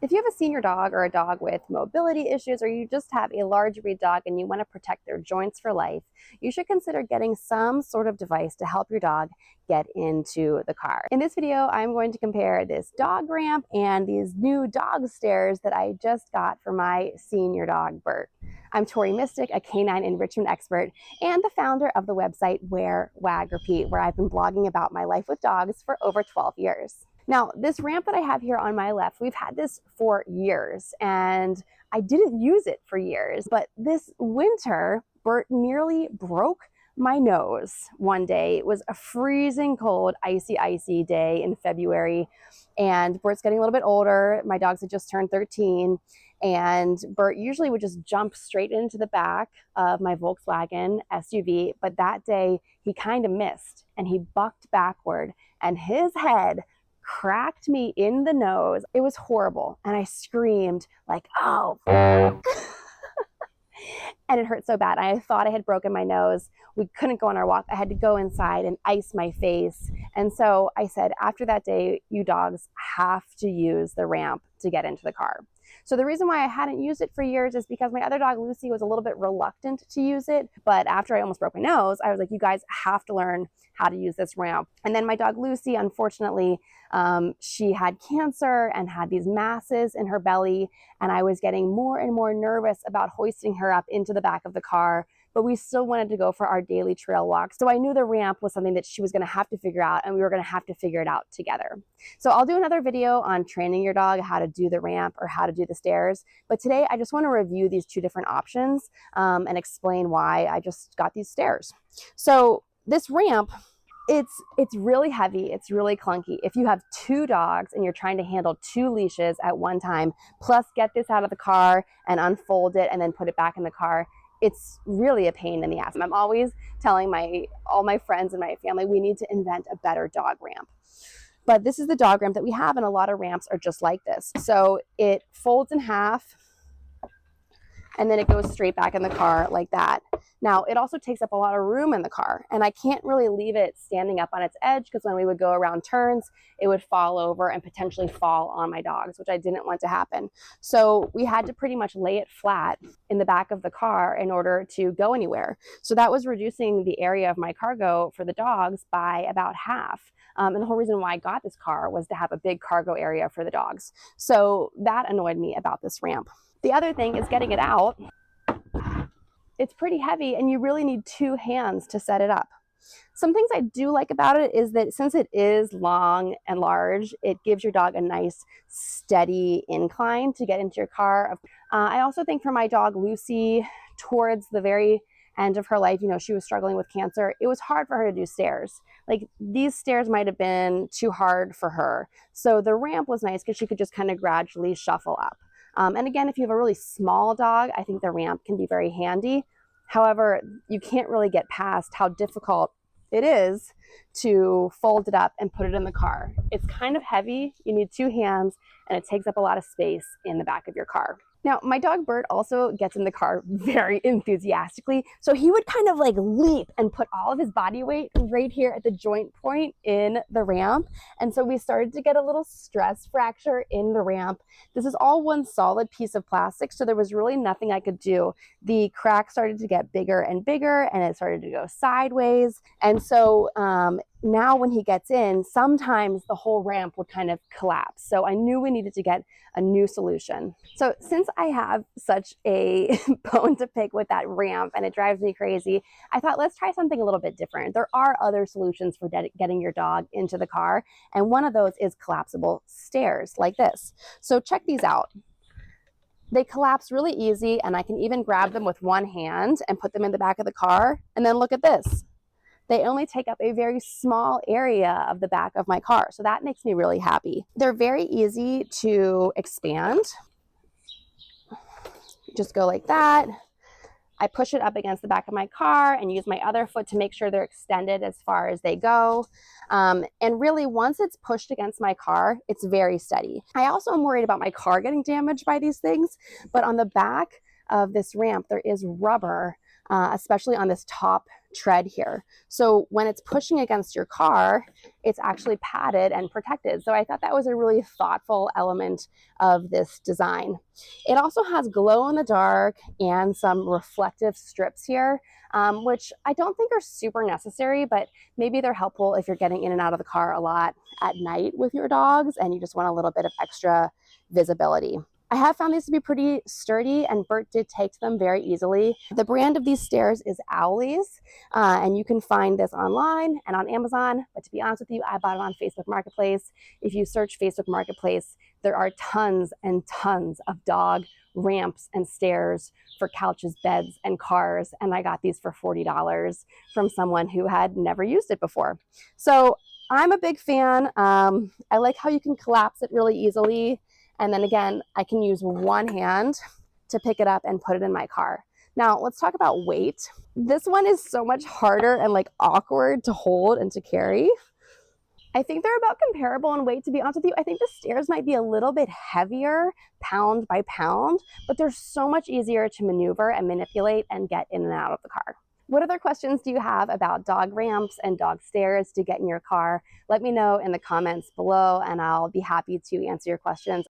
If you have a senior dog or a dog with mobility issues, or you just have a large breed dog and you want to protect their joints for life, you should consider getting some sort of device to help your dog get into the car. In this video, I'm going to compare this dog ramp and these new dog stairs that I just got for my senior dog, Bert. I'm Tori Mystic, a canine enrichment expert and the founder of the website Wear, Wag, Repeat, where I've been blogging about my life with dogs for over 12 years. Now, this ramp that I have here on my left, we've had this for years and I didn't use it for years, but this winter, Bert nearly broke my nose one day. It was a freezing cold, icy day in February, and Bert's getting a little bit older. My dogs had just turned 13, and Bert usually would just jump straight into the back of my Volkswagen SUV, but that day he kind of missed and he bucked backward and his head cracked me in the nose. It was horrible. And I screamed like, oh, and it hurt so bad. I thought I had broken my nose. We couldn't go on our walk. I had to go inside and ice my face. And so I said, after that day, you dogs have to use the ramp to get into the car. So the reason why I hadn't used it for years is because my other dog, Lucy, was a little bit reluctant to use it. But after I almost broke my nose, I was like, you guys have to learn how to use this ramp. And then my dog, Lucy, unfortunately, she had cancer and had these masses in her belly. And I was getting more and more nervous about hoisting her up into the back of the car, but we still wanted to go for our daily trail walks. So I knew the ramp was something that she was gonna have to figure out, and we were gonna have to figure it out together. So I'll do another video on training your dog, how to do the ramp or how to do the stairs. But today I just wanna review these two different options and explain why I just got these stairs. So this ramp, it's really heavy, it's really clunky. If you have two dogs and you're trying to handle two leashes at one time, plus get this out of the car and unfold it and then put it back in the car, it's really a pain in the ass. I'm always telling all my friends and my family, we need to invent a better dog ramp. But this is the dog ramp that we have, and a lot of ramps are just like this. So it folds in half, and then it goes straight back in the car like that. Now, it also takes up a lot of room in the car, and I can't really leave it standing up on its edge because when we would go around turns, it would fall over and potentially fall on my dogs, which I didn't want to happen. So we had to pretty much lay it flat in the back of the car in order to go anywhere. So that was reducing the area of my cargo for the dogs by about half. And the whole reason why I got this car was to have a big cargo area for the dogs. So that annoyed me about this ramp. The other thing is getting it out. It's pretty heavy and you really need two hands to set it up. Some things I do like about it is that since it is long and large, it gives your dog a nice steady incline to get into your car. I also think for my dog Lucy, towards the very end of her life, you know, she was struggling with cancer. It was hard for her to do stairs. Like these stairs might have been too hard for her. So the ramp was nice because she could just kind of gradually shuffle up. And again, if you have a really small dog, I think the ramp can be very handy. However, you can't really get past how difficult it is to fold it up and put it in the car. It's kind of heavy, you need two hands, and it takes up a lot of space in the back of your car. Now, my dog Bert also gets in the car very enthusiastically. So he would kind of like leap and put all of his body weight right here at the joint point in the ramp. And so we started to get a little stress fracture in the ramp. This is all one solid piece of plastic, so there was really nothing I could do. The crack started to get bigger and bigger, and it started to go sideways. And so now when he gets in, sometimes the whole ramp would kind of collapse. So I knew we needed to get a new solution. So since I have such a bone to pick with that ramp and it drives me crazy, I thought let's try something a little bit different. There are other solutions for getting your dog into the car, and one of those is collapsible stairs like this. So check these out. They collapse really easy, and I can even grab them with one hand and put them in the back of the car. And then look at this. They only take up a very small area of the back of my car. So that makes me really happy. They're very easy to expand. Just go like that. I push it up against the back of my car and use my other foot to make sure they're extended as far as they go. And really, once it's pushed against my car, it's very steady. I also am worried about my car getting damaged by these things, but on the back of this ramp, there is rubber, especially on this top tread here. So when it's pushing against your car, it's actually padded and protected. So I thought that was a really thoughtful element of this design. It also has glow in the dark and some reflective strips here, which I don't think are super necessary, but maybe they're helpful if you're getting in and out of the car a lot at night with your dogs and you just want a little bit of extra visibility. I have found these to be pretty sturdy, and Bert did take to them very easily. The brand of these stairs is Owleys, and you can find this online and on Amazon, but to be honest with you, I bought it on Facebook Marketplace. If you search Facebook Marketplace, there are tons and tons of dog ramps and stairs for couches, beds, and cars, and I got these for $40 from someone who had never used it before. So I'm a big fan. I like how you can collapse it really easily. And then again, I can use one hand to pick it up and put it in my car. Now let's talk about weight. This one is so much harder and like awkward to hold and to carry. I think they're about comparable in weight, to be honest with you. I think the stairs might be a little bit heavier pound by pound, but they're so much easier to maneuver and manipulate and get in and out of the car. What other questions do you have about dog ramps and dog stairs to get in your car? Let me know in the comments below and I'll be happy to answer your questions.